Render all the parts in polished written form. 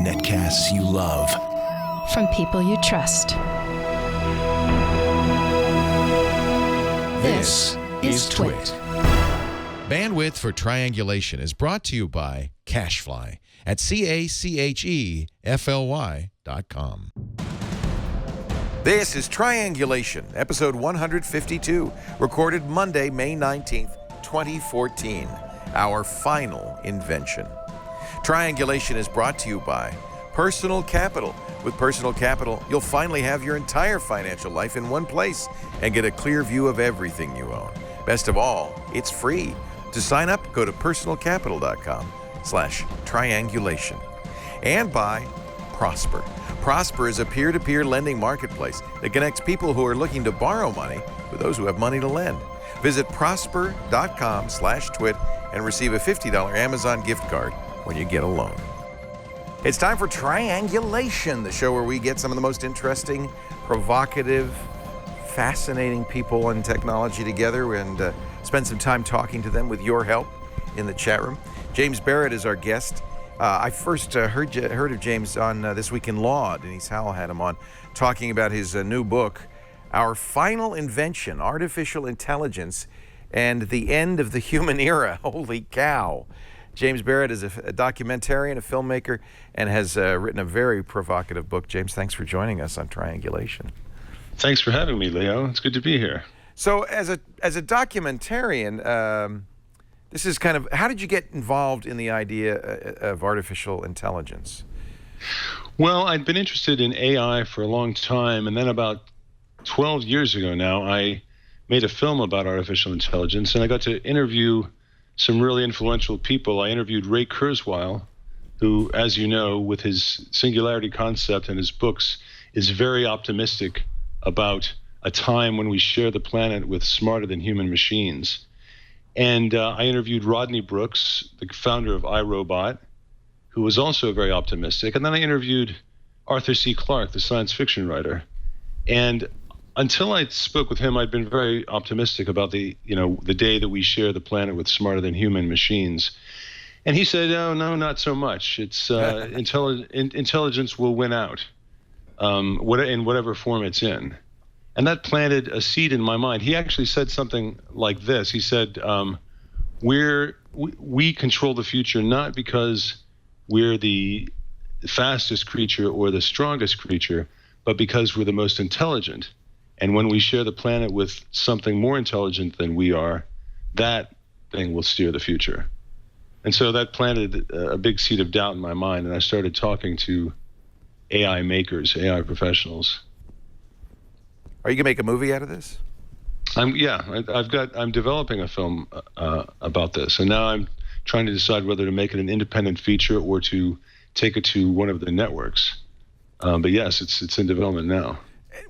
Netcasts you love. From people you trust. This is Twit. Bandwidth for Triangulation is brought to you by Cashfly at CACHEFLY.com. This is Triangulation, episode 152, recorded Monday, May 19th, 2014, our final invention. Triangulation is brought to you by Personal Capital. With Personal Capital, you'll finally have your entire financial life in one place and get a clear view of everything you own. Best of all, it's free. To sign up, go to personalcapital.com/triangulation. And by Prosper. Prosper is a peer-to-peer lending marketplace that connects people who are looking to borrow money with those who have money to lend. Visit prosper.com/twit and receive a $50 Amazon gift card when you get a loan. It's time for Triangulation, the show where we get some of the most interesting, provocative, fascinating people in technology together and spend some time talking to them with your help in the chat room. James Barrat is our guest. I first heard of James on This Week in Law. Denise Howell had him on talking about his new book, Our Final Invention, Artificial Intelligence and the End of the Human Era. Holy cow. James Barrat is a documentarian, a filmmaker, and has written a very provocative book. James, thanks for joining us on Triangulation. Thanks for having me, Leo. It's good to be here. So as a documentarian, this is kind of, how did you get involved in the idea of artificial intelligence? Well, I'd been interested in AI for a long time, and then about 12 years ago now, I made a film about artificial intelligence, and I got to interview some really influential people. I interviewed Ray Kurzweil, who, as you know, with his singularity concept and his books, is very optimistic about a time when we share the planet with smarter than human machines. And I interviewed Rodney Brooks, the founder of iRobot, who was also very optimistic. And then I interviewed Arthur C. Clarke, the science fiction writer. And until I spoke with him, I'd been very optimistic about the day that we share the planet with smarter than human machines. And he said, "Oh, no, not so much. It's intelligence will win out, in whatever form it's in." And that planted a seed in my mind. He actually said something like this. He said, we control the future not because we're the fastest creature or the strongest creature, but because we're the most intelligent. And when we share the planet with something more intelligent than we are, that thing will steer the future. And so that planted a big seed of doubt in my mind, and I started talking to AI makers, AI professionals. Are you gonna make a movie out of this? I'm developing a film about this, and now I'm trying to decide whether to make it an independent feature or to take it to one of the networks. But yes, it's in development now.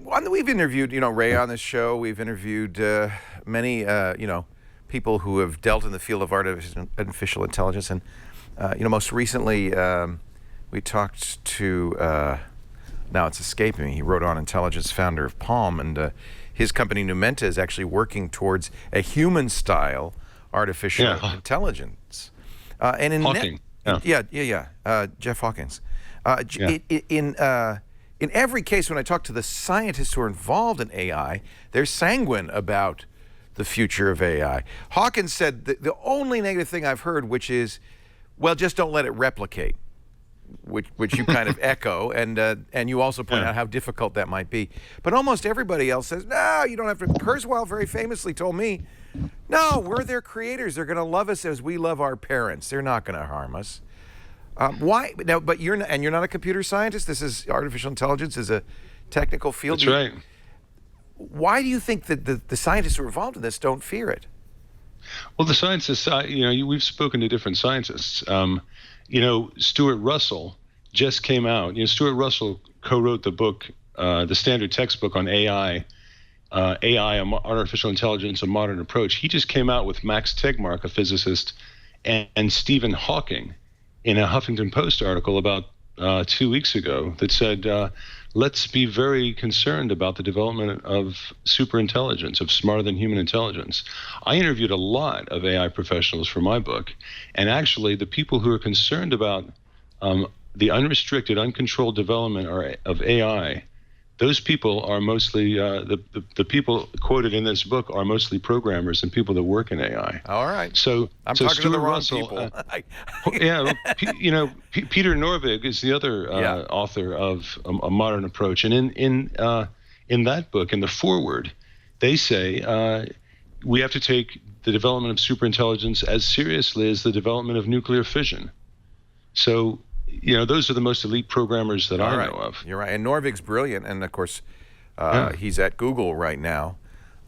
We've interviewed, Ray on this show. We've interviewed many, people who have dealt in the field of artificial intelligence, and most recently we talked to. Now it's escaping me. He wrote on Intelligence, founder of Palm, and his company Numenta is actually working towards a human-style artificial intelligence. And in Hawking. Jeff Hawkins. In every case, when I talk to the scientists who are involved in AI, they're sanguine about the future of AI. Hawkins said the only negative thing I've heard, which is, well, just don't let it replicate. Which you kind of echo, and you also point out how difficult that might be. But almost everybody else says, no, you don't have to. Kurzweil very famously told me, no, we're their creators. They're going to love us as we love our parents. They're not going to harm us. Why? Now, but you're not a computer scientist. This is artificial intelligence is a technical field. That's right. Why do you think that the scientists who are involved in this don't fear it? Well, the scientists, we've spoken to different scientists. Stuart Russell just came out. Stuart Russell co-wrote the book, the standard textbook on AI, Artificial Intelligence, A Modern Approach. He just came out with Max Tegmark, a physicist, and Stephen Hawking in a Huffington Post article about 2 weeks ago that said, let's be very concerned about the development of superintelligence, of smarter than human intelligence. I interviewed a lot of AI professionals for my book, and actually the people who are concerned about the unrestricted, uncontrolled development of AI, those people are mostly, the people quoted in this book are mostly programmers and people that work in AI. All right. So I'm so talking Stuart to the wrong Russell, people. Peter Norvig is the other author of a Modern Approach, and in that book, in the foreword, they say we have to take the development of superintelligence as seriously as the development of nuclear fission. So, those are the most elite programmers that I know of. You're right, and Norvig's brilliant, and of course, he's at Google right now.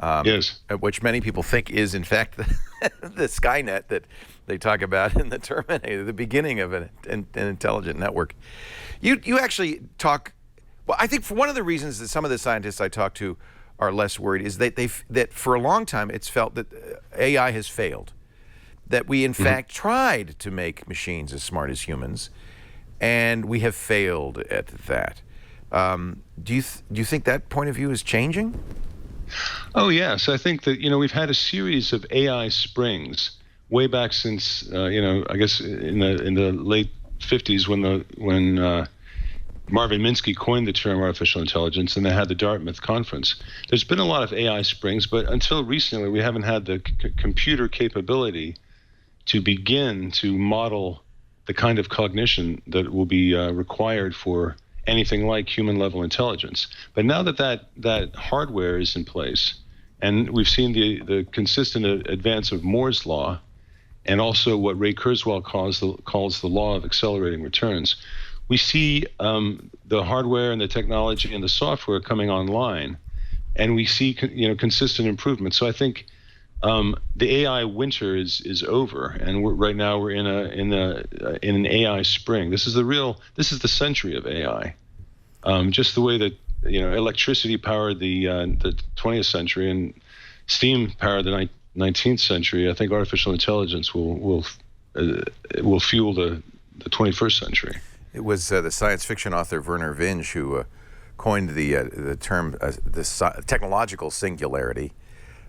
Yes. Which many people think is, in fact, the Skynet that they talk about in the Terminator, the beginning of an intelligent network. You actually talk. Well, I think for one of the reasons that some of the scientists I talk to are less worried is that that for a long time it's felt that AI has failed, that we in fact tried to make machines as smart as humans, and we have failed at that. Do you think that point of view is changing? Oh, yes. I think that, we've had a series of AI springs way back since, I guess in the late 50s when Marvin Minsky coined the term artificial intelligence, and they had the Dartmouth conference. There's been a lot of AI springs, but until recently, we haven't had the computer capability to begin to model the kind of cognition that will be required for anything like human-level intelligence. But now that hardware is in place, and we've seen the consistent advance of Moore's law, and also what Ray Kurzweil calls the law of accelerating returns, we see the hardware and the technology and the software coming online, and we see consistent improvement. So I think the AI winter is over, and right now we're in an AI spring. This is the century of AI. Just the way that electricity powered the 20th century and steam powered the 19th century. I think artificial intelligence will fuel the 21st century. It was the science fiction author Vernor Vinge who coined the term the technological singularity.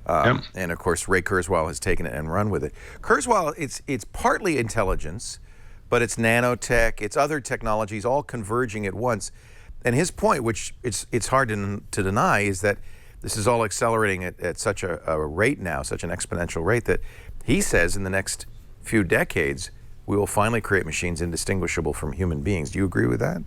And of course, Ray Kurzweil has taken it and run with it. Kurzweil, it's partly intelligence, but it's nanotech, it's other technologies all converging at once. And his point, which it's hard to deny, is that this is all accelerating at such a rate now, such an exponential rate, that he says in the next few decades, we will finally create machines indistinguishable from human beings. Do you agree with that?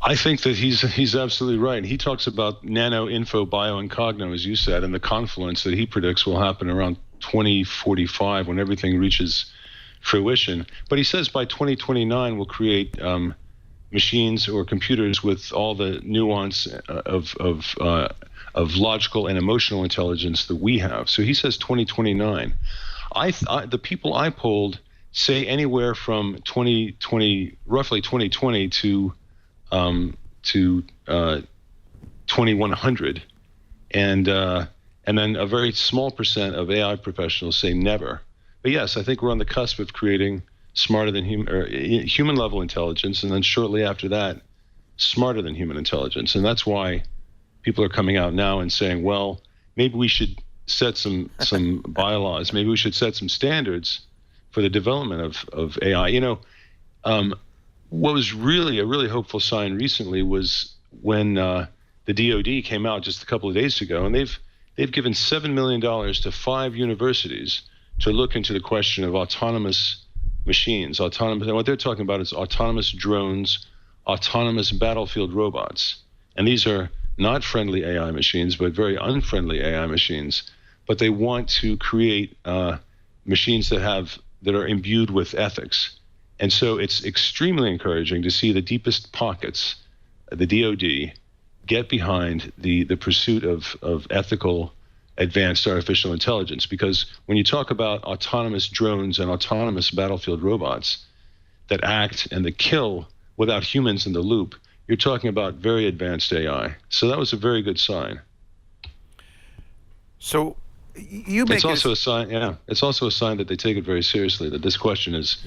I think that he's absolutely right. He talks about nano, info, bio, and cogno, as you said, and the confluence that he predicts will happen around 2045 when everything reaches fruition. But he says by 2029 we'll create machines or computers with all the nuance of logical and emotional intelligence that we have. So he says 2029. The people I polled say anywhere from roughly 2020 to 2100, and then a very small percent of AI professionals say never. But yes, I think we're on the cusp of creating smarter than human level intelligence, and then shortly after that, smarter than human intelligence. And that's why people are coming out now and saying, well, maybe we should set some bylaws, maybe we should set some standards for the development of AI. What was really a really hopeful sign recently was when the DoD came out just a couple of days ago, and they've given $7 million to 5 universities to look into the question of autonomous machines. And what they're talking about is autonomous drones, autonomous battlefield robots. And these are not friendly AI machines, but very unfriendly AI machines. But they want to create machines that are imbued with ethics. And so it's extremely encouraging to see the deepest pockets, the DoD, get behind the pursuit of ethical advanced artificial intelligence. Because when you talk about autonomous drones and autonomous battlefield robots that act and that kill without humans in the loop, you're talking about very advanced AI. So that was a very good sign. So it's also a sign. Yeah, it's also a sign that they take it very seriously. That this question is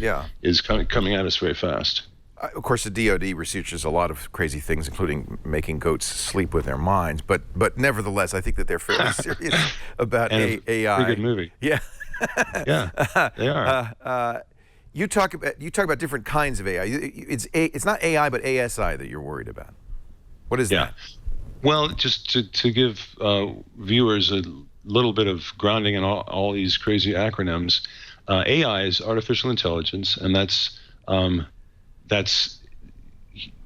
coming at us very fast. Of course, the DoD researches a lot of crazy things, including making goats sleep with their minds. But nevertheless, I think that they're fairly serious about And AI. pretty good movie. Yeah. Yeah, they are. You talk about different kinds of AI. It's not AI, but ASI that you're worried about. What is that? Well, just to give viewers a little bit of grounding in all these crazy acronyms, AI is artificial intelligence, and that's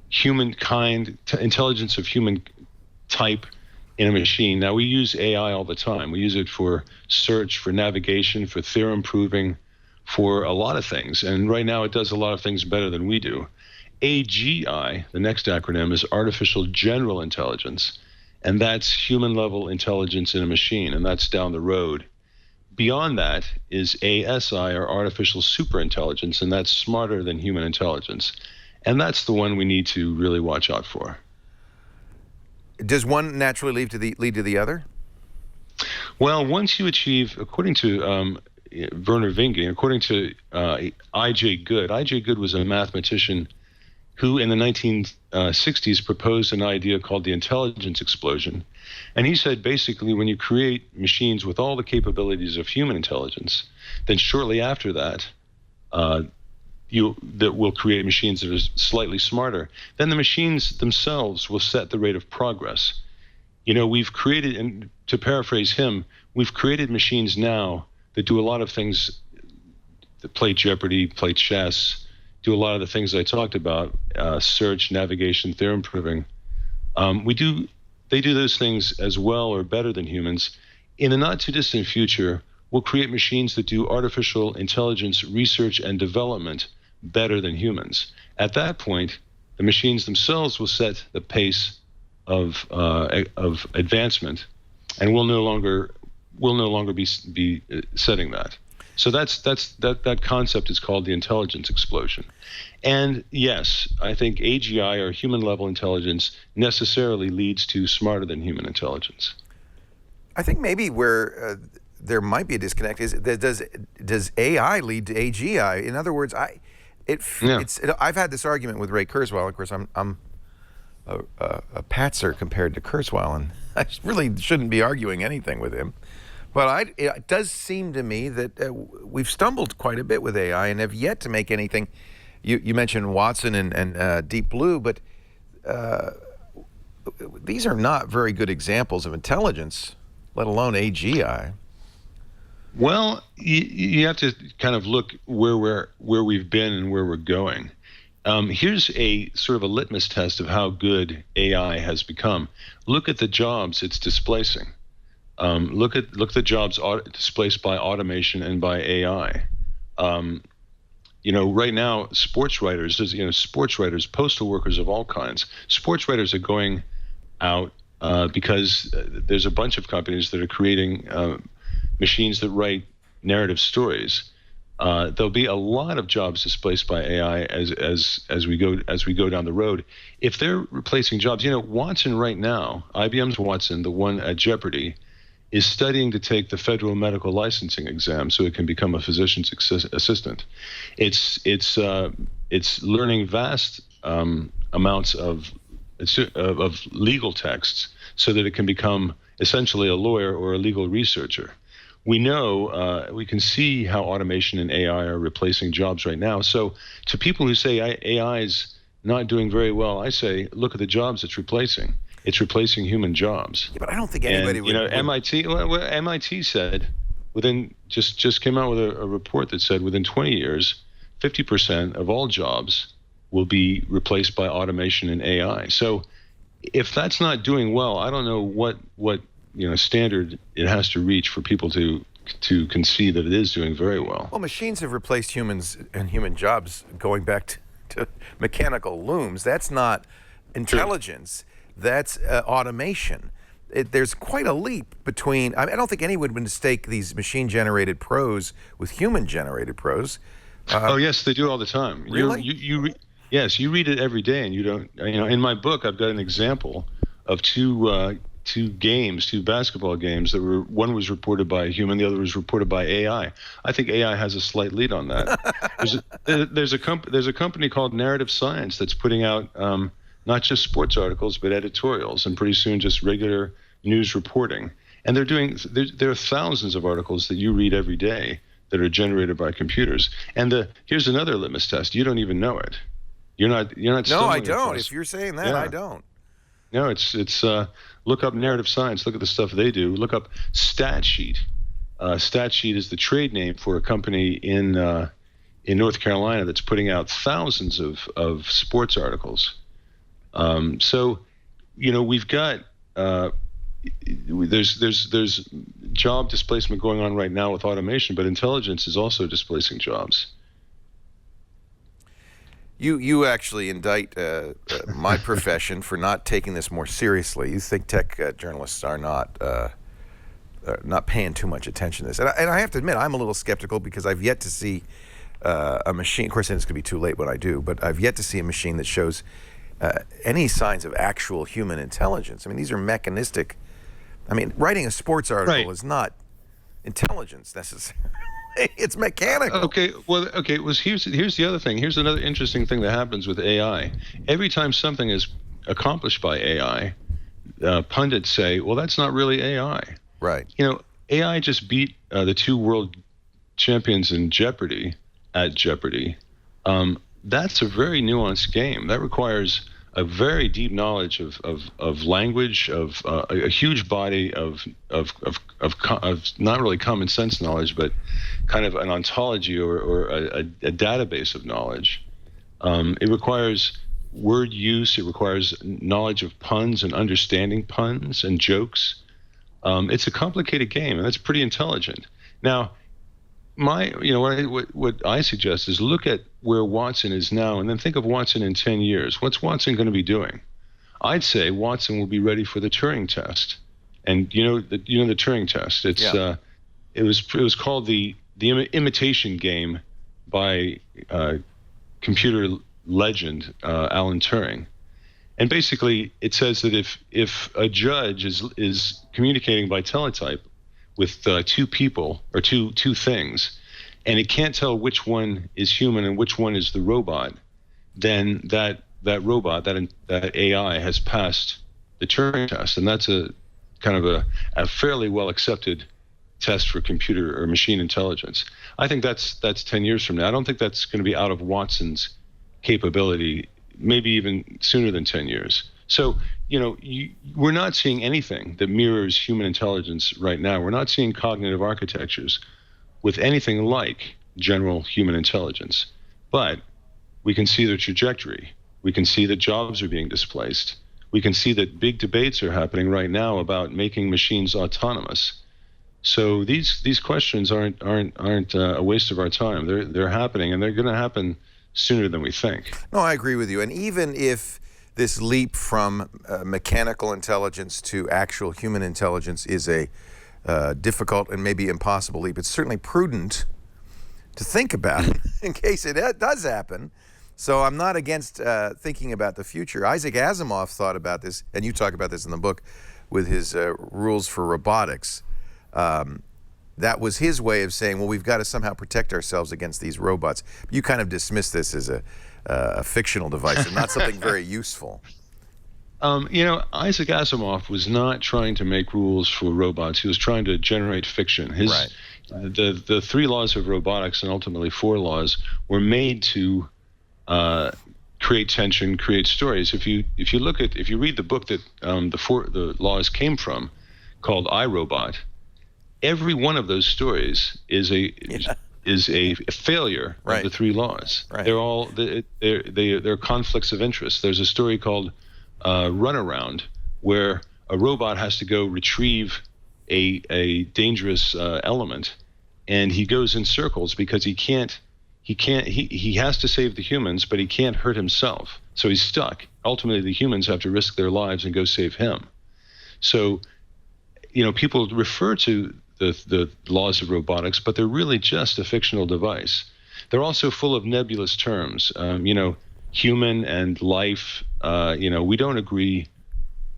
humankind, intelligence of human type in a machine. Now, we use AI all the time. We use it for search, for navigation, for theorem proving, for a lot of things. And right now it does a lot of things better than we do. AGI, the next acronym, is artificial general intelligence. And that's human level intelligence in a machine. And that's down the road. Beyond that is ASI, or artificial superintelligence. And that's smarter than human intelligence. And that's the one we need to really watch out for. Does one naturally lead to the other? Well, once you achieve, according to Werner Vinge, according to I.J. Good, I.J. Good was a mathematician who in the 1960s proposed an idea called the intelligence explosion. And he said, basically, when you create machines with all the capabilities of human intelligence, then shortly after that, that will create machines that are slightly smarter. Then the machines themselves will set the rate of progress. You know, we've created, and to paraphrase him, we've created machines now that do a lot of things, that play Jeopardy, play chess, do a lot of the things I talked about, search, navigation, theorem proving. They do those things as well or better than humans. In the not too distant future, we'll create machines that do artificial intelligence research and development better than humans. At that point, the machines themselves will set the pace of advancement, and we'll no longer be setting that. So that concept is called the intelligence explosion. And yes, I think AGI, or human level intelligence, necessarily leads to smarter than human intelligence. I think maybe where there might be a disconnect is that does AI lead to AGI? In other words, I've had this argument with Ray Kurzweil. Of course, I'm a patzer compared to Kurzweil, and I really shouldn't be arguing anything with him. But it does seem to me that we've stumbled quite a bit with AI and have yet to make anything. You mentioned Watson and Deep Blue, but these are not very good examples of intelligence, let alone AGI. Well, you have to kind of look where we've been and where we're going. Here's a sort of a litmus test of how good AI has become. Look at the jobs it's displacing. Look at the jobs displaced by automation and by AI. Right now, sports writers, postal workers of all kinds. Sports writers are going out because there's a bunch of companies that are creating machines that write narrative stories. There'll be a lot of jobs displaced by AI as we go down the road. If they're replacing jobs, Watson right now, IBM's Watson, the one at Jeopardy, is studying to take the federal medical licensing exam so it can become a physician's assistant. It's learning vast amounts of legal texts so that it can become essentially a lawyer or a legal researcher. We know, we can see how automation and AI are replacing jobs right now. So to people who say AI is not doing very well, I say, look at the jobs it's replacing. It's replacing human jobs. Yeah, but I don't think anybody would. MIT said just came out with a report that said within 20 years, 50% of all jobs will be replaced by automation and AI. So if that's not doing well, I don't know what standard it has to reach for people to concede that it is doing very well. Well, machines have replaced humans and human jobs going back to mechanical looms. That's not intelligence. That's automation. There's quite a leap between. I don't think anyone would mistake these machine-generated prose with human-generated prose. Oh yes, they do all the time. Really? Yes, you read it every day, and you don't. In my book, I've got an example of two games, two basketball games that were, one was reported by a human, the other was reported by AI. I think AI has a slight lead on that. There's a company called Narrative Science that's putting out not just sports articles but editorials, and pretty soon just regular news reporting. And there are thousands of articles that you read every day that are generated by computers. And here's another litmus test: you don't even know it. You're not. No, I don't. If you're saying that, I don't. No, it's look up Narrative Science. Look at the stuff they do. Look up Statsheet. Statsheet is the trade name for a company in North Carolina that's putting out thousands of sports articles. So, we've got there's job displacement going on right now with automation, but intelligence is also displacing jobs. You actually indict my profession for not taking this more seriously. You think tech journalists are not paying too much attention to this. And I have to admit, I'm a little skeptical because I've yet to see a machine. Of course, it's going to be too late when I do, but I've yet to see a machine that shows any signs of actual human intelligence. I mean, these are mechanistic. I mean, writing a sports article is not intelligence necessarily. It's mechanical. Okay. Here's the other thing. Here's another interesting thing that happens with AI. Every time something is accomplished by AI, pundits say, "Well, that's not really AI." Right. AI just beat the two world champions in Jeopardy at Jeopardy. That's a very nuanced game. That requires a very deep knowledge of language, of a huge body of not really common sense knowledge, but kind of an ontology or a database of knowledge. It requires word use. It requires knowledge of puns and understanding puns and jokes. It's a complicated game, and that's pretty intelligent. Now, what I suggest is look at where Watson is now, and then think of Watson in 10 years. What's Watson going to be doing? I'd say Watson will be ready for the Turing test. And the Turing test. It was called the imitation game by computer legend Alan Turing. And basically, it says that if a judge is communicating by teletype with two people or two things, and it can't tell which one is human and which one is the robot, then that robot, that AI, has passed the Turing test, and that's a kind of a fairly well accepted test for computer or machine intelligence. I think that's 10 years from now. I don't think that's going to be out of Watson's capability, maybe even sooner than 10 years. So, we're not seeing anything that mirrors human intelligence right now. We're not seeing cognitive architectures with anything like general human intelligence. But we can see the trajectory. We can see that jobs are being displaced. We can see that big debates are happening right now about making machines autonomous. So these questions aren't a waste of our time. They're happening, and they're going to happen sooner than we think. No, I agree with you. And even if this leap from mechanical intelligence to actual human intelligence is a difficult and maybe impossible leap, it's certainly prudent to think about it in case it does happen. So I'm not against thinking about the future. Isaac Asimov thought about this, and you talk about this in the book, with his rules for robotics. That was his way of saying, well, we've got to somehow protect ourselves against these robots. You kind of dismiss this as a fictional device and not something very useful. Isaac Asimov was not trying to make rules for robots. He was trying to generate fiction. The 3 laws of robotics, and ultimately 4 laws, were made to create tension, create stories. If you read the book that the laws came from, called I, Robot, every one of those stories is a failure of the 3 laws. Right. They're conflicts of interest. There's a story called Runaround, where a robot has to go retrieve a dangerous element, and he goes in circles because he has to save the humans, but he can't hurt himself. So he's stuck. Ultimately, the humans have to risk their lives and go save him. So, people refer to the laws of robotics, but they're really just a fictional device. They're also full of nebulous terms. Human and life. We don't agree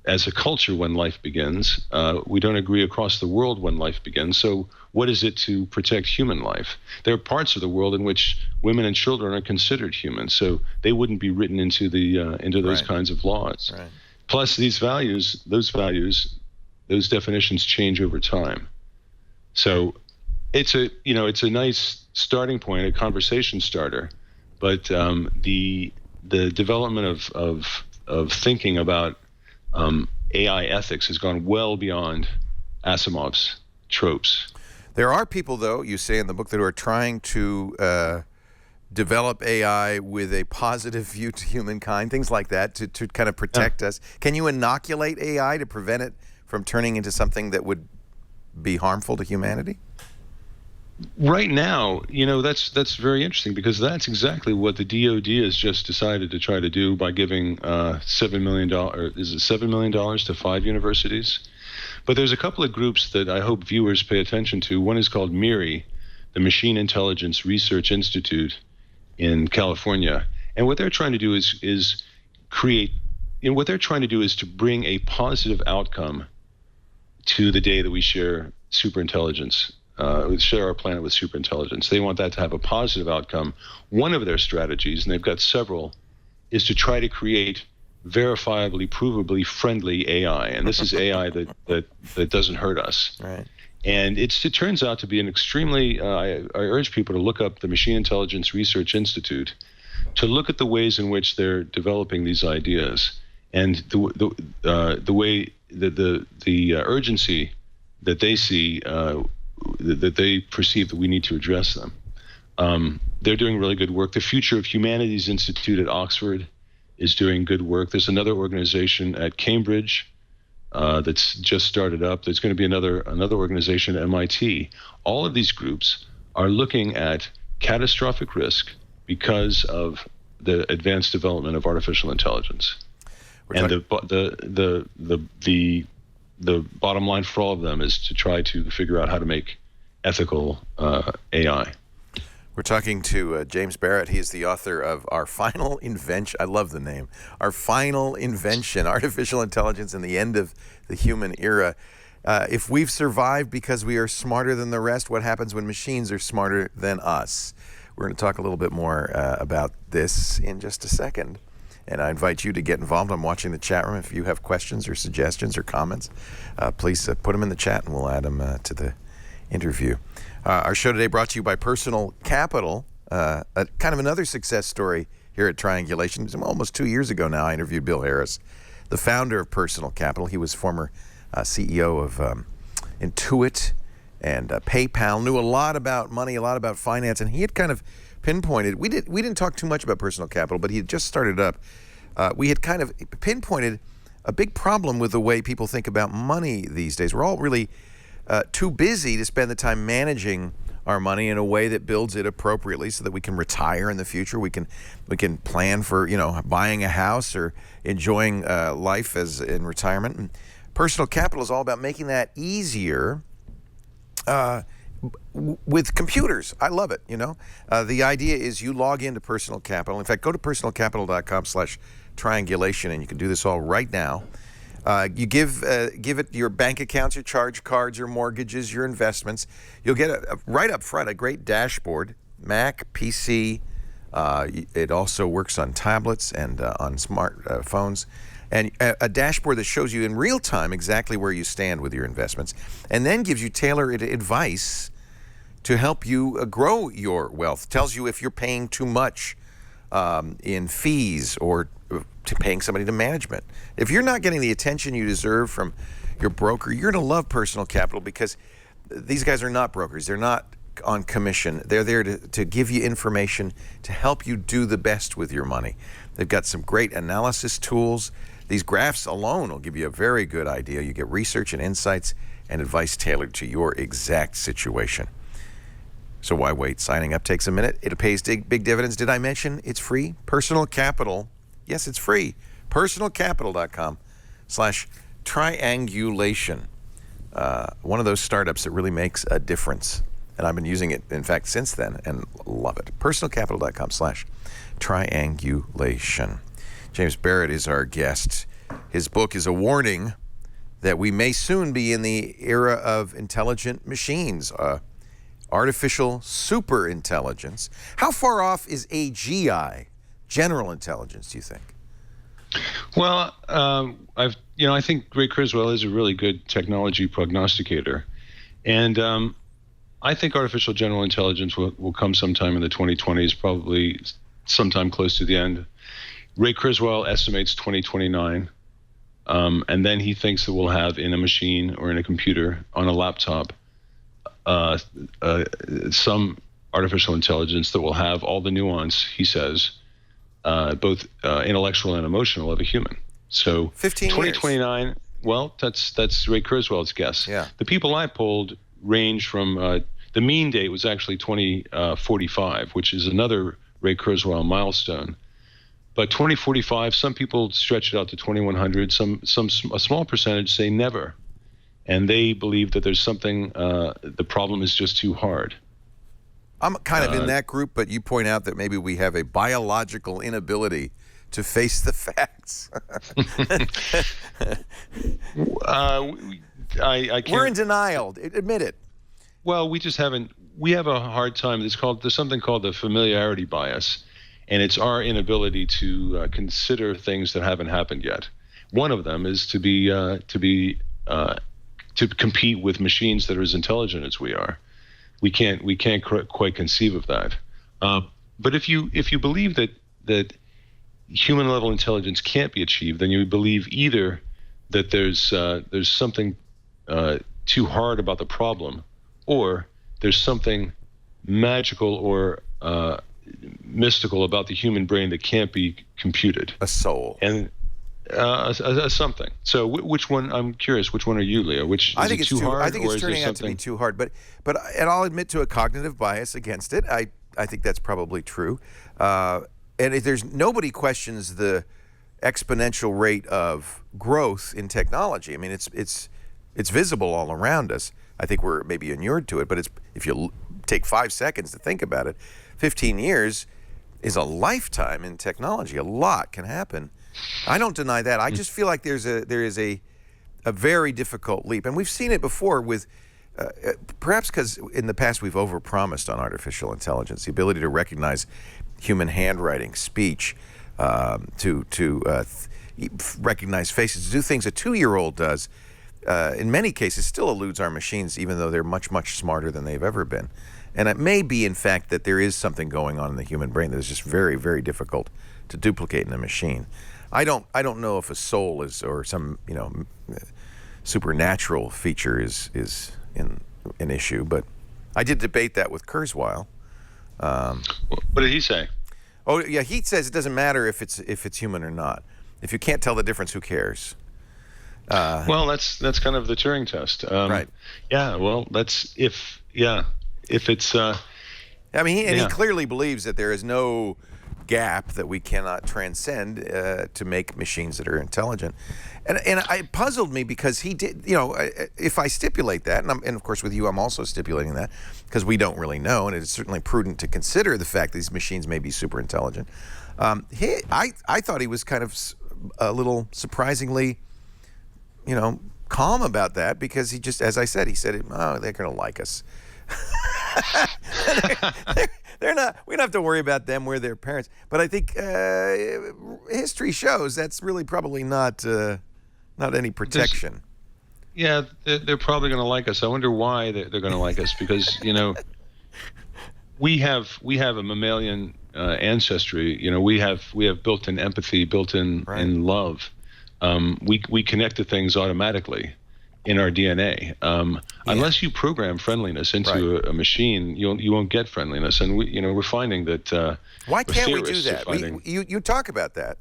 as a culture when life begins. We don't agree across the world when life begins. So what is it to protect human life? There are parts of the world in which women and children are considered human, so they wouldn't be written into those Right. kinds of laws. Right. Plus, those definitions change over time. So it's a nice starting point, a conversation starter, but the development of thinking about AI ethics has gone well beyond Asimov's tropes. There are people, though, you say in the book, that are trying to develop AI with a positive view to humankind, things like that, to kind of protect us. Can you inoculate AI to prevent it from turning into something that would be harmful to humanity? Right now, that's very interesting, because that's exactly what the DoD has just decided to try to do by giving $7 million, or is it $7 million to 5 universities? But there's a couple of groups that I hope viewers pay attention to. One is called MIRI, the Machine Intelligence Research Institute in California. And what they're trying to do is to bring a positive outcome to the day that we share superintelligence. We share our planet with superintelligence. They want that to have a positive outcome. One of their strategies, and they've got several, is to try to create verifiably, provably friendly AI. And this is AI that doesn't hurt us. Right. And it turns out to be an extremely, I urge people to look up the Machine Intelligence Research Institute to look at the ways in which they're developing these ideas, and the way that the urgency that they see, that they perceive that we need to address them. They're doing really good work. The Future of Humanities Institute at Oxford is doing good work. There's another organization at Cambridge that's just started up. There's going to be another organization at MIT. All of these groups are looking at catastrophic risk because of the advanced development of artificial intelligence. And the bottom line for all of them is to try to figure out how to make ethical AI. We're talking to James Barrat. He is the author of Our Final Invention. I love the name. Our Final Invention, Artificial Intelligence and the End of the Human Era. If we've survived because we are smarter than the rest, what happens when machines are smarter than us? We're going to talk a little bit more about this in just a second. And I invite you to get involved. I'm watching the chat room. If you have questions or suggestions or comments, please put them in the chat and we'll add them to the interview. Our show today brought to you by Personal Capital, kind of another success story here at Triangulation. Almost 2 years ago now, I interviewed Bill Harris, the founder of Personal Capital. He was former CEO of Intuit and PayPal, knew a lot about money, a lot about finance, and he had kind of pinpointed, we didn't talk too much about Personal Capital, but he had just started up. We had kind of pinpointed a big problem with the way people think about money these days. We're all really too busy to spend the time managing our money in a way that builds it appropriately so that we can retire in the future. We can plan for, buying a house or enjoying life as in retirement. And Personal Capital is all about making that easier with computers. I love it, The idea is you log into Personal Capital. In fact, go to personalcapital.com/triangulation, and you can do this all right now. You give it your bank accounts, your charge cards, your mortgages, your investments. You'll get right up front a great dashboard, Mac, PC. It also works on tablets and on smartphones. And a dashboard that shows you in real time exactly where you stand with your investments, and then gives you tailored advice to help you grow your wealth. Tells you if you're paying too much in fees or to paying somebody to management. If you're not getting the attention you deserve from your broker, you're going to love Personal Capital, because these guys are not brokers. They're not on commission. They're there to give you information to help you do the best with your money. They've got some great analysis tools. These graphs alone will give you a very good idea. You get research and insights and advice tailored to your exact situation. So why wait? Signing up takes a minute. It pays big dividends. Did I mention it's free? Personal Capital. Yes, it's free. Personalcapital.com/triangulation. One of those startups that really makes a difference. And I've been using it, in fact, since then, and love it. Personalcapital.com/triangulation. James Barrat is our guest. His book is a warning that we may soon be in the era of intelligent machines, artificial super intelligence. How far off is AGI, general intelligence, do you think? Well, I think Ray Kurzweil is a really good technology prognosticator, and I think artificial general intelligence will come sometime in the 2020s, probably sometime close to the end. Ray Kurzweil estimates 2029, and then he thinks that we'll have in a machine or in a computer on a laptop some artificial intelligence that will have all the nuance, he says, both intellectual and emotional of a human. So 15 2029, years. well, that's Ray Kurzweil's guess. Yeah. The people I polled range from, the mean date was actually 2045, which is another Ray Kurzweil milestone. But 2045, some people stretch it out to 2100, a small percentage say never. And they believe that there's something, the problem is just too hard. I'm kind of in that group, but you point out that maybe we have a biological inability to face the facts. I can't. We're in denial. Admit it. Well, we just haven't. We have a hard time. There's something called the familiarity bias, and it's our inability to consider things that haven't happened yet. One of them is to compete with machines that are as intelligent as we are. We can't quite conceive of that. But if you believe that human level intelligence can't be achieved, then you believe either that there's something too hard about the problem, or there's something magical or mystical about the human brain that can't be computed. A soul. And something. So which one? I'm curious. Which one are you, Leo? I think it's too hard? I think it's turning out to be too hard. But and I'll admit to a cognitive bias against it. I think that's probably true. And there's nobody questions the exponential rate of growth in technology. I mean, it's visible all around us. I think we're maybe inured to it, but if you take 5 seconds to think about it, 15 years is a lifetime in technology. A lot can happen. I don't deny that. I just feel like there is a very difficult leap, and we've seen it before with perhaps because in the past we've overpromised on artificial intelligence, the ability to recognize human handwriting, speech, to recognize faces, to do things a 2-year-old does. In many cases, still eludes our machines, even though they're much, much smarter than they've ever been. And it may be, in fact, that there is something going on in the human brain that is just very, very difficult to duplicate in a machine. I don't know if a soul is, or some supernatural feature is in an issue, but I did debate that with Kurzweil. What did he say? Oh yeah, he says it doesn't matter if it's human or not. If you can't tell the difference, who cares? Well, that's kind of the Turing test. Right. Yeah. Well, if it's. I mean, he clearly believes that there is no gap that we cannot transcend to make machines that are intelligent, and it puzzled me because he did. If I stipulate that, and of course with you, I'm also stipulating that because we don't really know, and it is certainly prudent to consider the fact that these machines may be super intelligent. I thought he was kind of a little surprisingly, calm about that because he just, as I said, he said, "Oh, they're going to like us." They're not. We don't have to worry about them. We're their parents. But I think history shows that's really probably not any protection. They're probably going to like us. I wonder why they're going to like us because we have a mammalian ancestry. We have built-in empathy, built-in in love. We connect to things automatically in our DNA. Unless you program friendliness into a machine, you won't get friendliness. And we're finding that. Why can't we do that? You talk about that.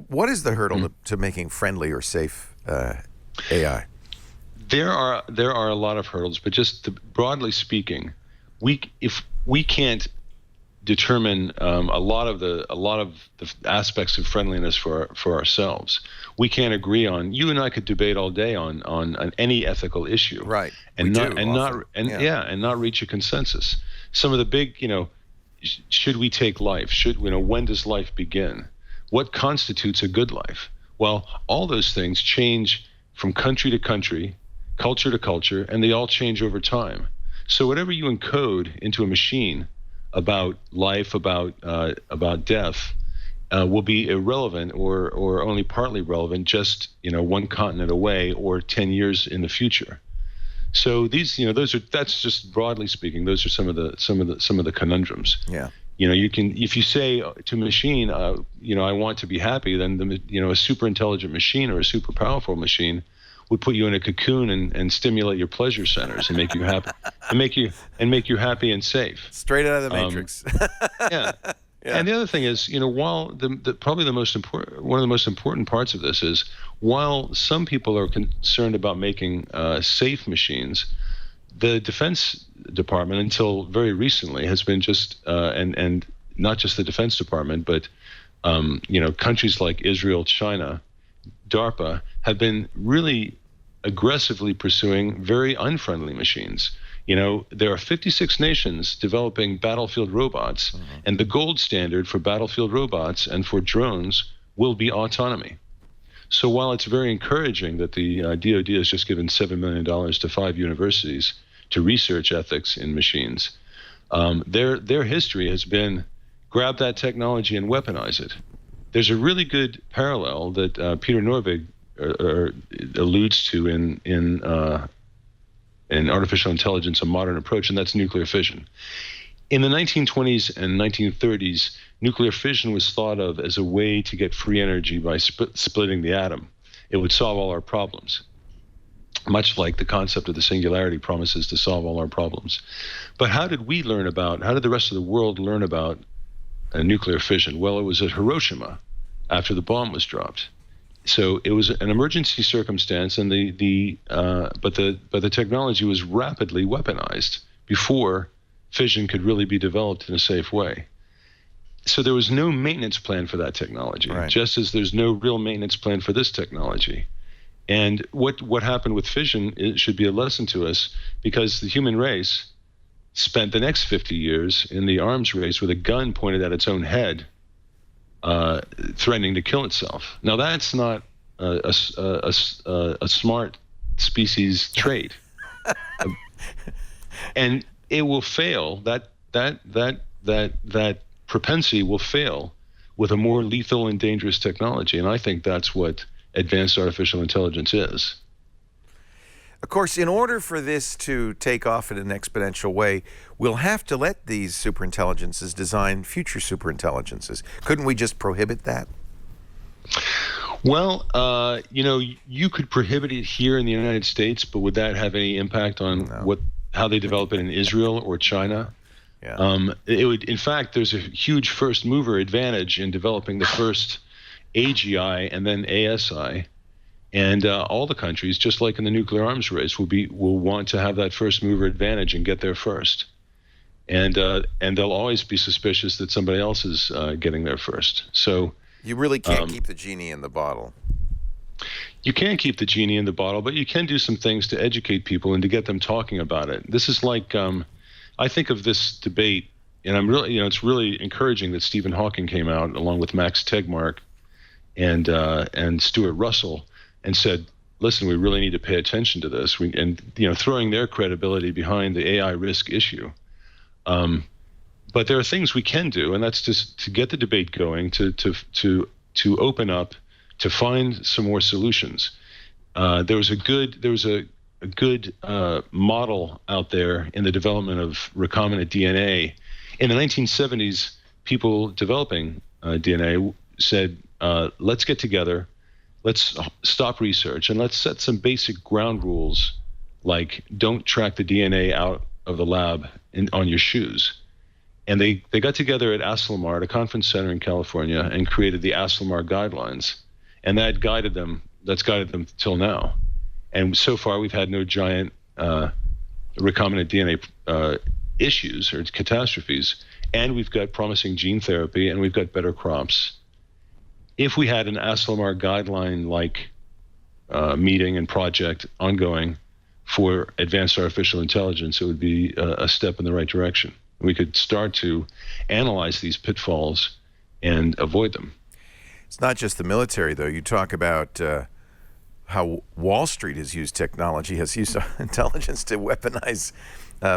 What is the hurdle to making friendly or safe AI? There are a lot of hurdles, but just broadly speaking, if we can't determine a lot of the aspects of friendliness for ourselves. We can't agree on. You and I could debate all day on any ethical issue, right? And not reach a consensus. Some of the big, should we take life? When does life begin? What constitutes a good life? Well, all those things change from country to country, culture to culture, and they all change over time. So whatever you encode into a machine about life, about death, will be irrelevant or only partly relevant just one continent away or 10 years in the future. So these that's just broadly speaking, those are some of the conundrums. Yeah. You can, if you say to a machine, I want to be happy, then a super intelligent machine or a super powerful machine would put you in a cocoon and stimulate your pleasure centers and make you happy and make you happy and safe. Straight out of the Matrix. Yeah. Yeah. And the other thing is, while probably one of the most important parts of this is, while some people are concerned about making safe machines, the Defense Department, until very recently, has been just and not just the Defense Department, but countries like Israel, China, DARPA have been really aggressively pursuing very unfriendly machines. There are 56 nations developing battlefield robots, and the gold standard for battlefield robots and for drones will be autonomy. So while it's very encouraging that the DoD has just given $7 million to 5 universities to research ethics in machines, their history has been grab that technology and weaponize it. There's a really good parallel that Peter Norvig alludes to in artificial intelligence, a modern approach, and that's nuclear fission. In the 1920s and 1930s, nuclear fission was thought of as a way to get free energy by splitting the atom. It would solve all our problems, much like the concept of the singularity promises to solve all our problems. But how did the rest of the world learn about nuclear fission? Well, it was at Hiroshima after the bomb was dropped. So it was an emergency circumstance, and but the technology was rapidly weaponized before fission could really be developed in a safe way. So there was no maintenance plan for that technology, right, just as there's no real maintenance plan for this technology. And what happened with fission, it should be a lesson to us, because the human race spent the next 50 years in the arms race with a gun pointed at its own head, threatening to kill itself. Now that's not a smart species trait, and it will fail. That propensity will fail with a more lethal and dangerous technology, and I think that's what advanced artificial intelligence is. Of course, in order for this to take off in an exponential way, we'll have to let these superintelligences design future superintelligences. Couldn't we just prohibit that? Well, you could prohibit it here in the United States, but would that have any impact on how they develop it in Israel or China? Yeah. It would. In fact, there's a huge first mover advantage in developing the first AGI and then ASI. And all the countries, just like in the nuclear arms race, will want to have that first mover advantage and get there first. And they'll always be suspicious that somebody else is getting there first. So you really can't keep the genie in the bottle. You can't keep the genie in the bottle, but you can do some things to educate people and to get them talking about it. This is like, I think of this debate, and I'm really, it's really encouraging that Stephen Hawking came out along with Max Tegmark and Stuart Russell and said, listen, we really need to pay attention to this, throwing their credibility behind the AI risk issue. But there are things we can do, and that's just to get the debate going, to open up, to find some more solutions. There was a good model out there in the development of recombinant DNA. In the 1970s, people developing DNA said, let's get together, let's stop research, and let's set some basic ground rules, like don't track the DNA out of the lab on your shoes. And they got together at Asilomar, at a conference center in California, and created the Asilomar guidelines. And that's guided them till now. And so far, we've had no giant recombinant DNA issues or catastrophes. And we've got promising gene therapy, and we've got better crops. If we had an Asilomar guideline-like meeting and project ongoing for advanced artificial intelligence, it would be a step in the right direction. We could start to analyze these pitfalls and avoid them. It's not just the military, though. You talk about how Wall Street has used technology, has used intelligence to weaponize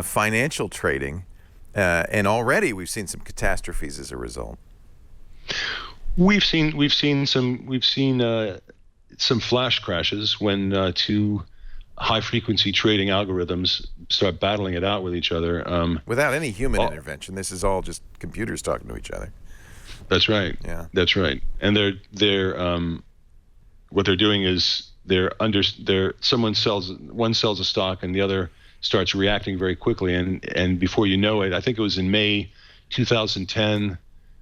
financial trading, and already we've seen some catastrophes as a result. We've seen some flash crashes when two high frequency trading algorithms start battling it out with each other. Without any human intervention, this is all just computers talking to each other. That's right. Yeah. That's right. And what they're doing is one sells a stock and the other starts reacting very quickly, and before you know it, I think it was in May 2010,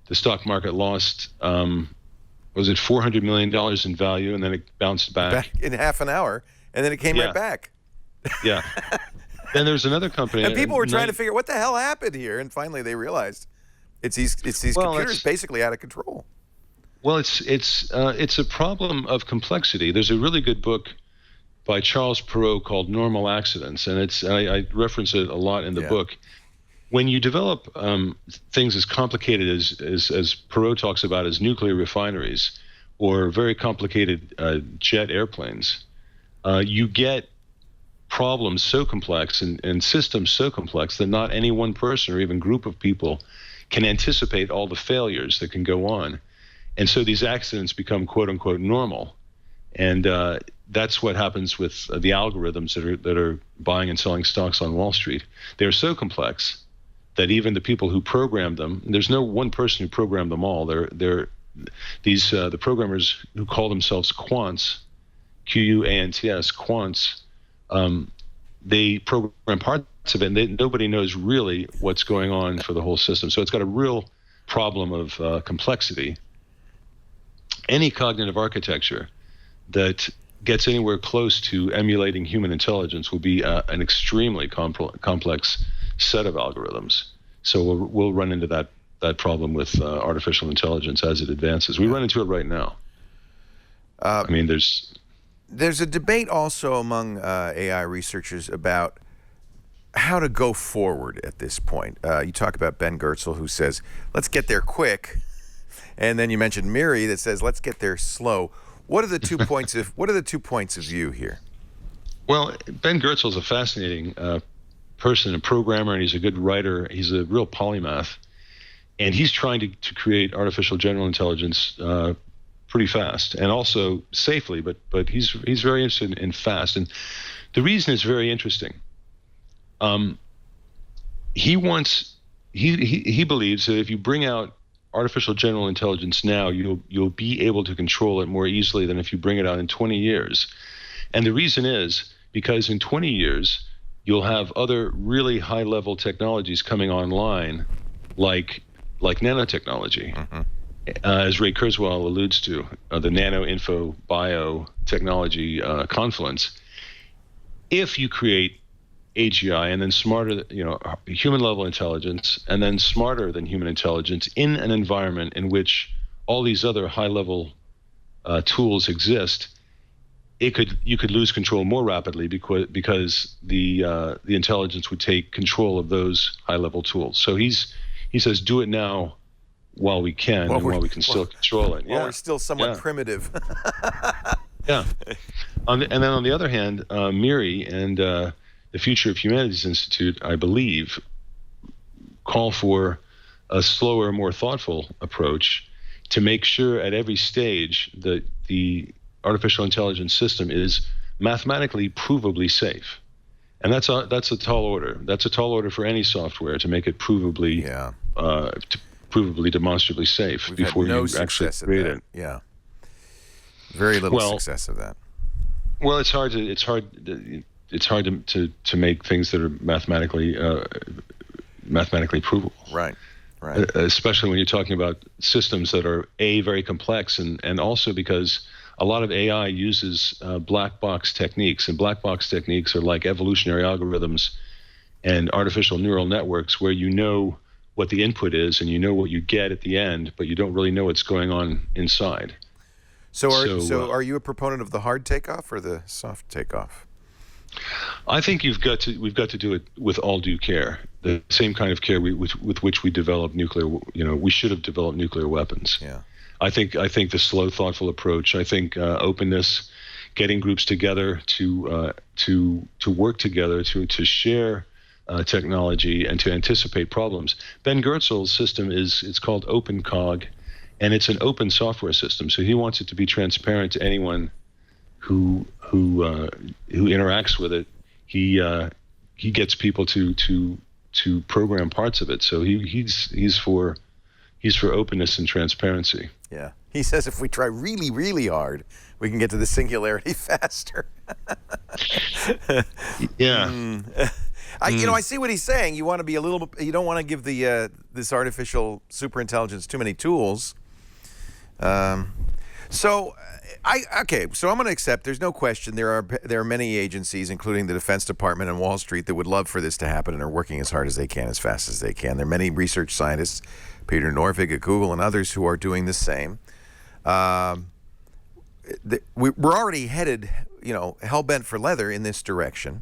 the stock market lost was it $400 million in value, and then it bounced back in half an hour, and then it came right back. Yeah. Then there's another company, and people were trying to figure out what the hell happened here, and finally they realized it's these computers basically out of control. Well, it's a problem of complexity. There's a really good book by Charles Perrault called Normal Accidents, and I reference it a lot in the book. When you develop things as complicated as Perrault talks about as nuclear refineries or very complicated jet airplanes, you get problems so complex and systems so complex that not any one person or even group of people can anticipate all the failures that can go on. And so these accidents become quote unquote normal. And that's what happens with the algorithms that are buying and selling stocks on Wall Street. They're so complex that even the people who programmed them, there's no one person who programmed them all. The programmers who call themselves quants, Q-U-A-N-T-S, quants, they program parts of it, and nobody knows really what's going on for the whole system. So it's got a real problem of complexity. Any cognitive architecture that gets anywhere close to emulating human intelligence will be an extremely complex set of algorithms. So we'll run into that problem with artificial intelligence as it advances. We run into it right now. I mean, there's a debate also among AI researchers about how to go forward at this point. You talk about Ben Goertzel, who says, let's get there quick. And then you mentioned Miri that says, let's get there slow. What are the 2 points of view here? Well, Ben Goertzel is a fascinating person, a programmer, and he's a good writer. He's a real polymath. And he's trying to create artificial general intelligence pretty fast and also safely, but he's very interested in fast. And the reason is very interesting. He believes that if you bring out artificial general intelligence now, you'll be able to control it more easily than if you bring it out in 20 years. And the reason is because in 20 years, you'll have other really high-level technologies coming online, like nanotechnology, as Ray Kurzweil alludes to, the nano-info-bio technology confluence. If you create AGI and then smarter, human-level intelligence, and then smarter than human intelligence in an environment in which all these other high-level tools exist, you could lose control more rapidly because the intelligence would take control of those high-level tools. So he says, do it now while we can, while we can still control it. While we're still somewhat primitive. Yeah. And then on the other hand, Miri and the Future of Humanities Institute, I believe, call for a slower, more thoughtful approach to make sure at every stage that the artificial intelligence system is mathematically provably safe. And that's a tall order. That's a tall order for any software to make it provably demonstrably safe. We've before had no you actually success create at that. it. Yeah. Very little success of that. Well, it's hard to make things that are mathematically provable. Right. Especially when you're talking about systems that are very complex, and also because a lot of AI uses black box techniques, and black box techniques are like evolutionary algorithms and artificial neural networks, where you know what the input is and you know what you get at the end, but you don't really know what's going on inside. So are you a proponent of the hard takeoff or the soft takeoff? I think we've got to do it with all due care, the same kind of care with which we develop nuclear. We should have developed nuclear weapons. Yeah. I think the slow, thoughtful approach. I think openness, getting groups together to work together to share technology and to anticipate problems. Ben Goertzel's system it's called OpenCog, and it's an open software system. So he wants it to be transparent to anyone who interacts with it. He gets people to program parts of it. So he's for openness and transparency. Yeah. He says if we try really, really hard, we can get to the singularity faster. Yeah. I see what he's saying. You want to be you don't want to give this artificial superintelligence too many tools. So I'm going to accept. There's no question there are many agencies, including the Defense Department and Wall Street, that would love for this to happen and are working as hard as they can, as fast as they can. There are many research scientists, Peter Norvig at Google and others, who are doing the same. We're already headed, hell bent for leather in this direction.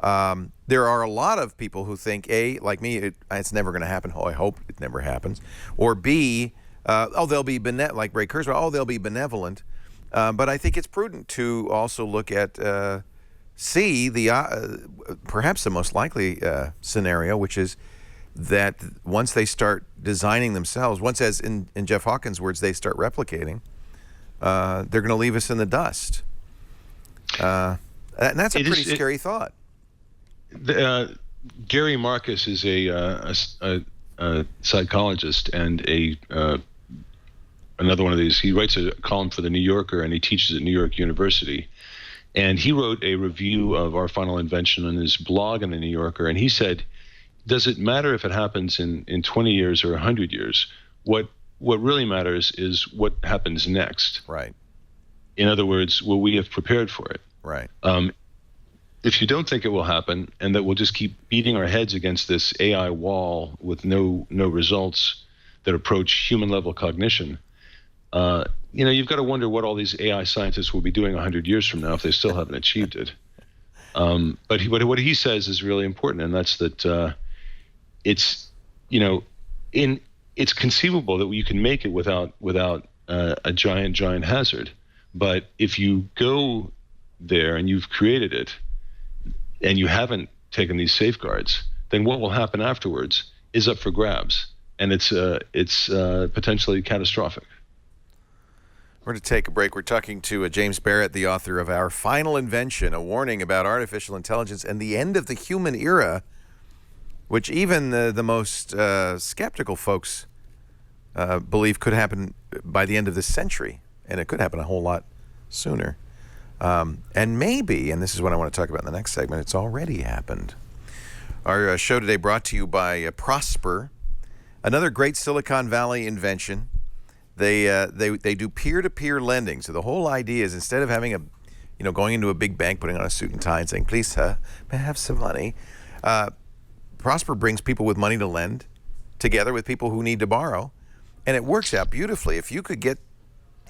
There are a lot of people who think, A, like me, it's never going to happen. Oh, I hope it never happens. Or B, they'll be like Ray Kurzweil. They'll be benevolent. But I think it's prudent to also look at, see the perhaps the most likely scenario, which is that once they start designing themselves, once, as in Jeff Hawkins' words, they start replicating, they're going to leave us in the dust. And that's a pretty scary thought. Gary Marcus is a psychologist and another one of these. He writes a column for the New Yorker, and he teaches at New York University. And he wrote a review of our Final Invention on his blog in the New Yorker, and he said, does it matter if it happens in 20 years or 100 years? What really matters is what happens next. Right. In other words, will we have prepared for it? Right. If you don't think it will happen, and that we'll just keep beating our heads against this AI wall with no results that approach human level cognition, you've got to wonder what all these AI scientists will be doing 100 years from now if they still haven't achieved it. But what he says is really important, and that's that it's conceivable that you can make it without a giant hazard. But if you go there and you've created it and you haven't taken these safeguards, then what will happen afterwards is up for grabs, and it's potentially catastrophic. We're going to take a break. We're talking to James Barrat, the author of Our Final Invention, a warning about artificial intelligence and the end of the human era, which even the most skeptical folks believe could happen by the end of this century, and it could happen a whole lot sooner. And maybe, and this is what I want to talk about in the next segment, it's already happened. Our show today brought to you by Prosper, another great Silicon Valley invention. They do peer-to-peer lending. So the whole idea is, instead of having going into a big bank, putting on a suit and tie and saying, please, sir, may I have some money? Prosper brings people with money to lend together with people who need to borrow. And it works out beautifully. If you could get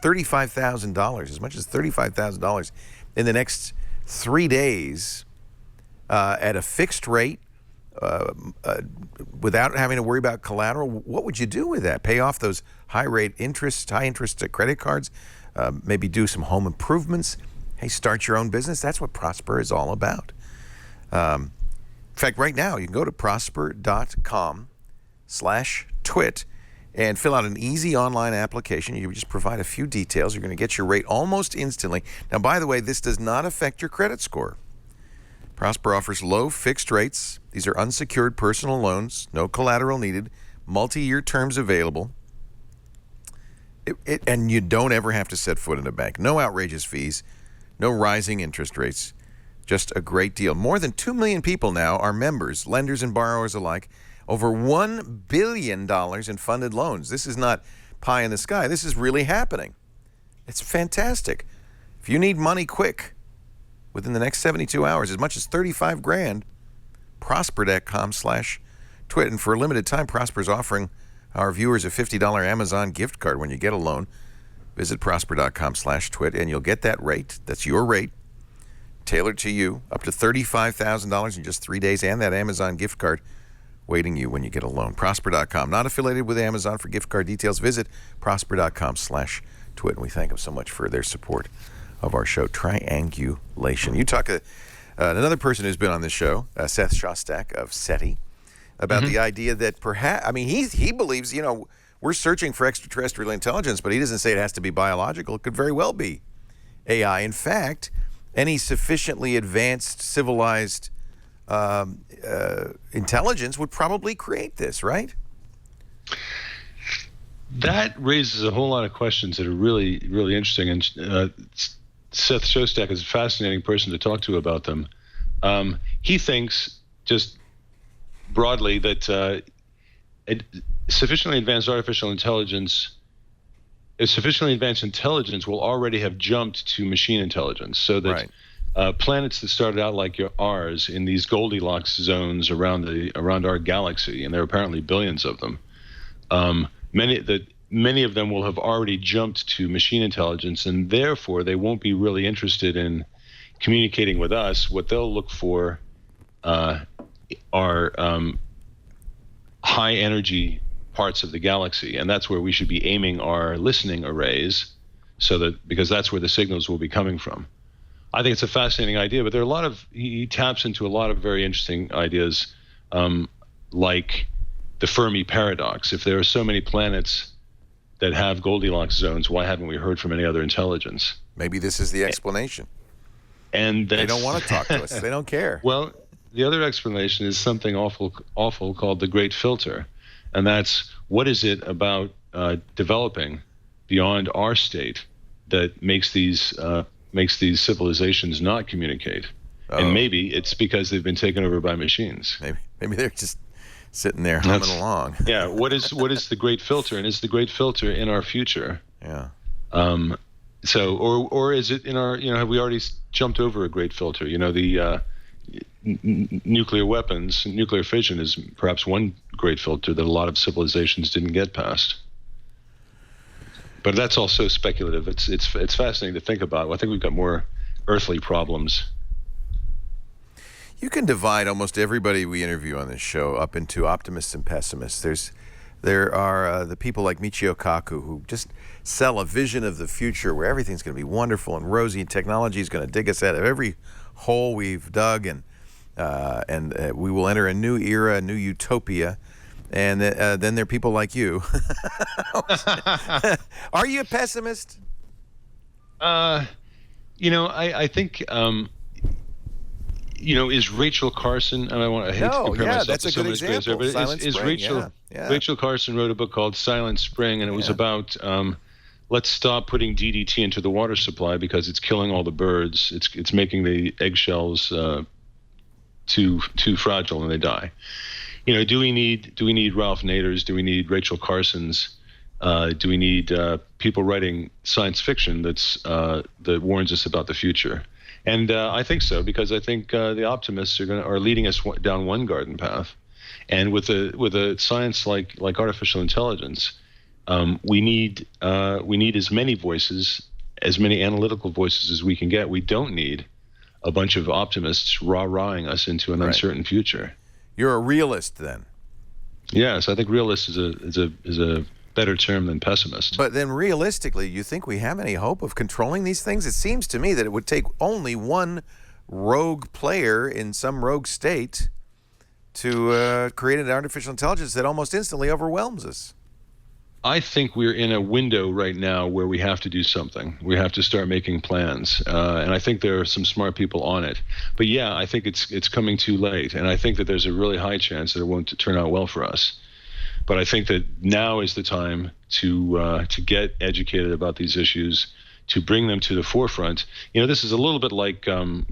$35,000, as much as $35,000 in the next 3 days at a fixed rate, without having to worry about collateral, what would you do with that? Pay off those high interest credit cards, maybe do some home improvements. Hey, start your own business. That's what Prosper is all about. In fact, right now you can go to prosper.com/twit and fill out an easy online application. You just provide a few details. You're going to get your rate almost instantly. Now, by the way, this does not affect your credit score. Prosper offers low fixed rates. These are unsecured personal loans, no collateral needed, multi-year terms available. And you don't ever have to set foot in a bank. No outrageous fees, no rising interest rates, just a great deal. More than 2 million people now are members, lenders and borrowers alike. Over $1 billion in funded loans. This is not pie in the sky. This is really happening. It's fantastic. If you need money quick, within the next 72 hours, as much as $35,000, prosper.com/twit. And for a limited time, Prosper is offering our viewers a $50 Amazon gift card when you get a loan. Visit prosper.com/twit, and you'll get that rate. That's your rate. tailored to you, up to $35,000 in just 3 days, and that Amazon gift card waiting you when you get a loan. Prosper.com, not affiliated with Amazon. For gift card details, visit prosper.com/twit. And we thank them so much for their support of our show, Triangulation. You talk another person who's been on this show, Seth Shostak of SETI, about the idea that perhaps, I mean, he believes, we're searching for extraterrestrial intelligence, but he doesn't say it has to be biological. It could very well be AI. In fact, any sufficiently advanced, civilized intelligence would probably create this, right? That raises a whole lot of questions that are really, really interesting. And Seth Shostak is a fascinating person to talk to about them. He thinks, just broadly, that sufficiently advanced intelligence will already have jumped to machine intelligence, so that planets that started out like ours in these Goldilocks zones around our galaxy, and there are apparently billions of them, many of them will have already jumped to machine intelligence, and therefore they won't be really interested in communicating with us. What they'll look for are high energy parts of the galaxy, and that's where we should be aiming our listening arrays, because that's where the signals will be coming from. I think it's a fascinating idea, but there are he taps into a lot of very interesting ideas, like the Fermi paradox. If there are so many planets that have Goldilocks zones, why haven't we heard from any other intelligence? Maybe this is the explanation. And they don't want to talk to us. They don't care. Well, the other explanation is something awful called the Great Filter. And that's, what is it about developing beyond our state that makes these civilizations not communicate? And maybe it's because they've been taken over by machines. Maybe they're just sitting there humming along. Yeah. What is the Great Filter, and is the Great Filter in our future? Yeah. So, or is it in our? Have we already jumped over a Great Filter? The nuclear weapons, nuclear fission is perhaps one great filter that a lot of civilizations didn't get past. But that's all so speculative. It's fascinating to think about. I think we've got more earthly problems. You can divide almost everybody we interview on this show up into optimists and pessimists. There are the people like Michio Kaku who just sell a vision of the future where everything's going to be wonderful and rosy, and technology is going to dig us out of every hole we've dug, and we will enter a new era, a new utopia. And then there are people like you. Are you a pessimist? I think, is Rachel Carson, and I hate to compare myself that's to a good example. But Silent Spring, Rachel Carson wrote a book called Silent Spring, and it was about let's stop putting DDT into the water supply because it's killing all the birds. It's making the eggshells too fragile and they die. Do we need Ralph Nader's? Do we need Rachel Carson's? Do we need people writing science fiction that warns us about the future? And I think so, because I think the optimists are leading us down one garden path, and with a science like artificial intelligence, we need as many voices, as many analytical voices as we can get. We don't need a bunch of optimists rah-rahing us into an uncertain future. You're a realist, then. Yes, I think realist is a better term than pessimist. But then realistically, you think we have any hope of controlling these things? It seems to me that it would take only one rogue player in some rogue state to create an artificial intelligence that almost instantly overwhelms us. I think we're in a window right now where we have to do something. We have to start making plans, and I think there are some smart people on it. But yeah, I think it's coming too late, and I think that there's a really high chance that it won't turn out well for us. But I think that now is the time to get educated about these issues, to bring them to the forefront. This is a little bit like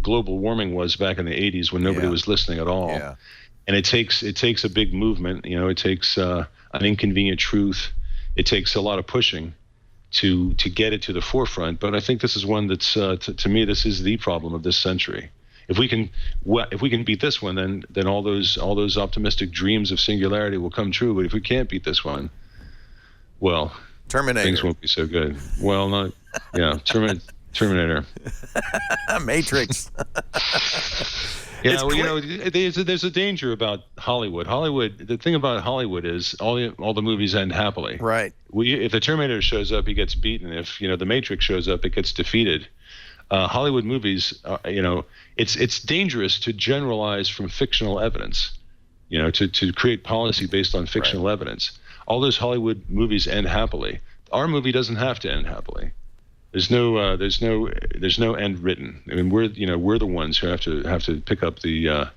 global warming was back in the 80s when nobody was listening at all. Yeah. And it takes a big movement. It takes an inconvenient truth. It takes a lot of pushing to get it to the forefront. But I think this is one that's to me, this is the problem of this century. If we can beat this one, then all those optimistic dreams of singularity will come true. But if we can't beat this one, well, Terminator. Things won't be so good. Well, not, yeah, Terminator. Matrix. Yeah, It's well, clear- there's a danger about Hollywood. The thing about Hollywood is all the movies end happily. Right. If the Terminator shows up, he gets beaten. If the Matrix shows up, it gets defeated. Hollywood movies, it's dangerous to generalize from fictional evidence. To create policy based on fictional evidence. All those Hollywood movies end happily. Our movie doesn't have to end happily. There's no end written. I mean, we're the ones who have to pick up the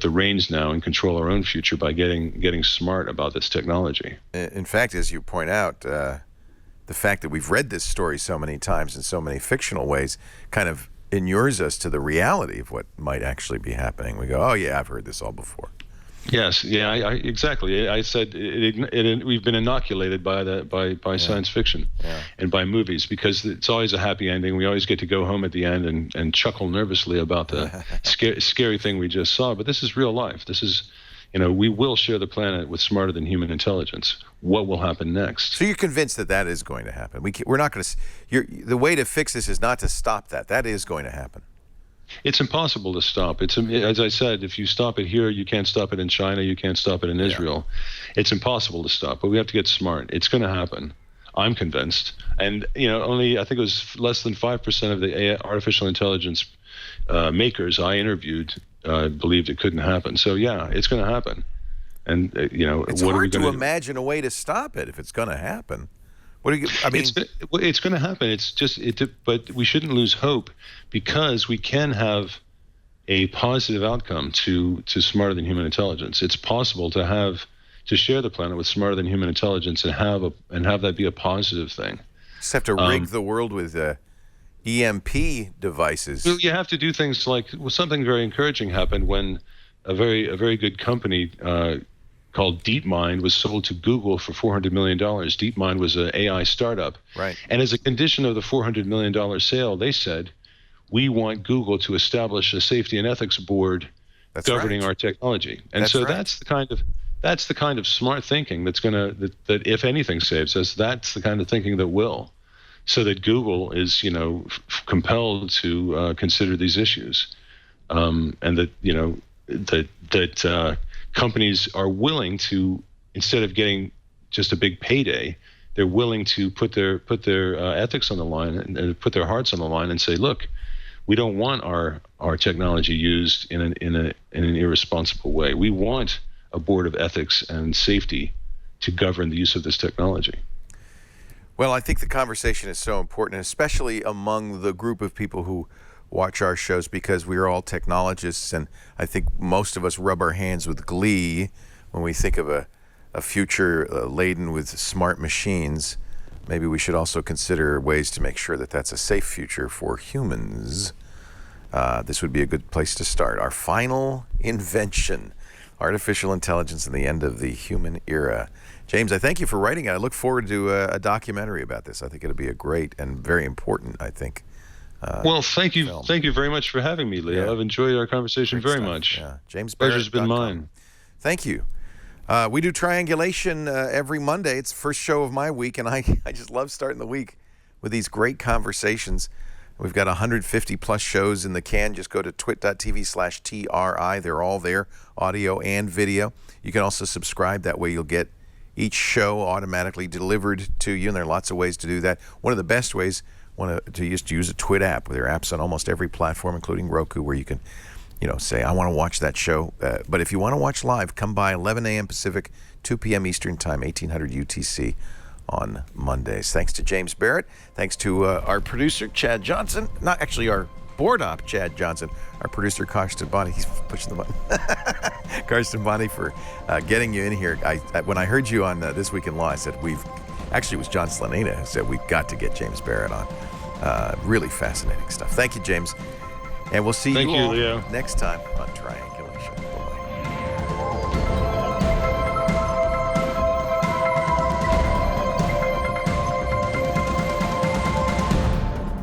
reins now and control our own future by getting smart about this technology. In fact, as you point out, the fact that we've read this story so many times in so many fictional ways kind of inures us to the reality of what might actually be happening. We go, oh yeah, I've heard this all before. Yes, yeah, exactly. I said we've been inoculated by science fiction and by movies because it's always a happy ending. We always get to go home at the end and chuckle nervously about the scary thing we just saw. But this is real life. This is, we will share the planet with smarter than human intelligence. What will happen next? So you're convinced that is going to happen? We're not going to. The way to fix this is not to stop that. That is going to happen. It's impossible to stop. As I said, if you stop it here, you can't stop it in China, you can't stop it in Israel. It's impossible to stop, but we have to get smart. It's going to happen. I'm convinced. And, only, I think it was less than 5% of the artificial intelligence makers I interviewed believed it couldn't happen. So, yeah, it's going to happen. And, it's what hard are we to going imagine a way to stop it if it's going to happen. What do you? I mean, it's going to happen. It's just but we shouldn't lose hope because we can have a positive outcome to smarter than human intelligence. It's possible to share the planet with smarter than human intelligence and have that be a positive thing. Just have to rig the world with EMP devices. You have to do things like something very encouraging happened when a very good company called DeepMind was sold to Google for $400 million. DeepMind was an AI startup. Right. And as a condition of the $400 million sale, they said, we want Google to establish a safety and ethics board governing our technology. And so that's the kind of smart thinking that's that if anything saves us, that's the kind of thinking that will. So that Google is, compelled to consider these issues. And that companies are willing to, instead of getting just a big payday, they're willing to put their ethics on the line and put their hearts on the line and say, look, we don't want our technology used in an irresponsible way. We want a board of ethics and safety to govern the use of this technology. Well, I think the conversation is so important, especially among the group of people who watch our shows, because we are all technologists, and I think most of us rub our hands with glee when we think of a future laden with smart machines. Maybe we should also consider ways to make sure that that's a safe future for humans. This would be a good place to start. Our final invention, artificial intelligence and the end of the human era. James, I thank you for writing it. I look forward to a documentary about this. I think it'll be a great and very important, I think, well, thank you. film. Thank you very much for having me, Leo. Yeah. I've enjoyed our conversation Great very stuff. much. Yeah. James Pleasure's been Barrat.com. mine. Thank you. We do Triangulation every Monday. It's the first show of my week, and I just love starting the week with these great conversations. We've got 150 plus shows in the can. Just go to twit.tv/TRI. They're all there, audio and video. You can also subscribe. That way you'll get each show automatically delivered to you, and there are lots of ways to do that. One of the best ways to use a Twit app. There are apps on almost every platform, including Roku, where you can say, I want to watch that show. But if you want to watch live, come by 11 a.m. Pacific, 2 p.m. Eastern Time, 1800 UTC on Mondays. Thanks to James Barrat. Thanks to our producer, Chad Johnson. Not actually our board op, Chad Johnson. Our producer, Karsten Bonnie. He's pushing the button. Karsten Bonnie for getting you in here. When I heard you on This Week in Law, I said, actually, it was John Slanina who said, we've got to get James Barrat on. Really fascinating stuff. Thank you, James. And we'll see you all Leo. next time on Triangle.